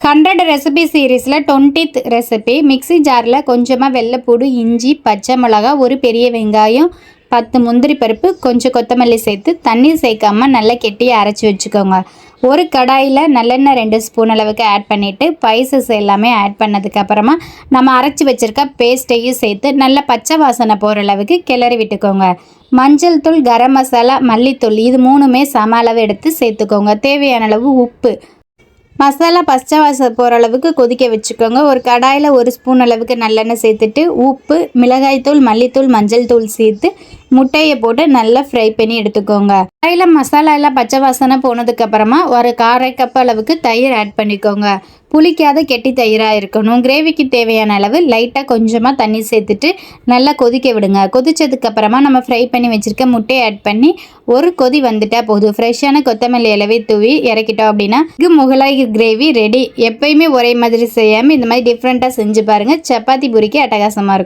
100 recipe சீரீஸில் 20th recipe. Mixie ஜாரில் கொஞ்சமாக வெள்ளைப்பூடு, இஞ்சி, பச்சை மிளகா, ஒரு பெரிய வெங்காயம், 10 முந்திரி பருப்பு, கொஞ்சம் கொத்தமல்லி சேர்த்து தண்ணீர் சேர்க்காமல் நல்லா கெட்டியாக அரைச்சி வச்சுக்கோங்க. ஒரு கடாயில் நல்லெண்ணெய் 2 ஸ்பூன் அளவுக்கு ஆட் பண்ணிவிட்டு ஸ்பைசஸ் எல்லாமே ஆட் பண்ணதுக்கப்புறமா நம்ம அரைச்சி வச்சுருக்க பேஸ்ட்டையும் சேர்த்து நல்லா பச்சை வாசனை போகிற அளவுக்கு கிளறி விட்டுக்கோங்க. மஞ்சள் தூள், கரம் மசாலா, மல்லித்தூள் இது 3மே சம அளவு எடுத்து சேர்த்துக்கோங்க. தேவையான அளவு உப்பு. மசாலா பச்சை வாசம் போகிற அளவுக்கு கொதிக்க வச்சுக்கோங்க. ஒரு கடாயில் 1 ஸ்பூன் அளவுக்கு நல்லெண்ணெய் சேர்த்துட்டு உப்பு, மிளகாய்த்தூள், மல்லித்தூள், மஞ்சள் தூள் சேர்த்து முட்டையை போட்டு நல்லா ஃப்ரை பண்ணி எடுத்துக்கோங்க. கடாயில் மசாலா எல்லாம் பச்சை வாசனை போனதுக்கப்புறமா ஒரு 1/4 கப் அளவுக்கு தயிர் ஆட் பண்ணிக்கோங்க. புளிக்காத கெட்டி தயிராக இருக்கணும். கிரேவிக்கு தேவையான அளவு லைட்டாக கொஞ்சமாக தண்ணி சேர்த்துட்டு நல்லா கொதிக்க விடுங்க. கொதிச்சதுக்கப்புறமா நம்ம ஃப்ரை பண்ணி வச்சுருக்க முட்டையை ஆட் பண்ணி ஒரு கொதி வந்துட்டால் போதும். ஃப்ரெஷ்ஷான கொத்தமல்லி இலவை தூவி இறக்கிட்டோம் அப்படின்னா முகலாய் கிரேவி ரெடி. எப்பயுமே ஒரே மாதிரி செய்யாமல் இந்த மாதிரி டிஃப்ரெண்ட்டாக செஞ்சு பாருங்கள். சப்பாத்தி பூரிக்கு அட்டகாசமாக இருக்கும்.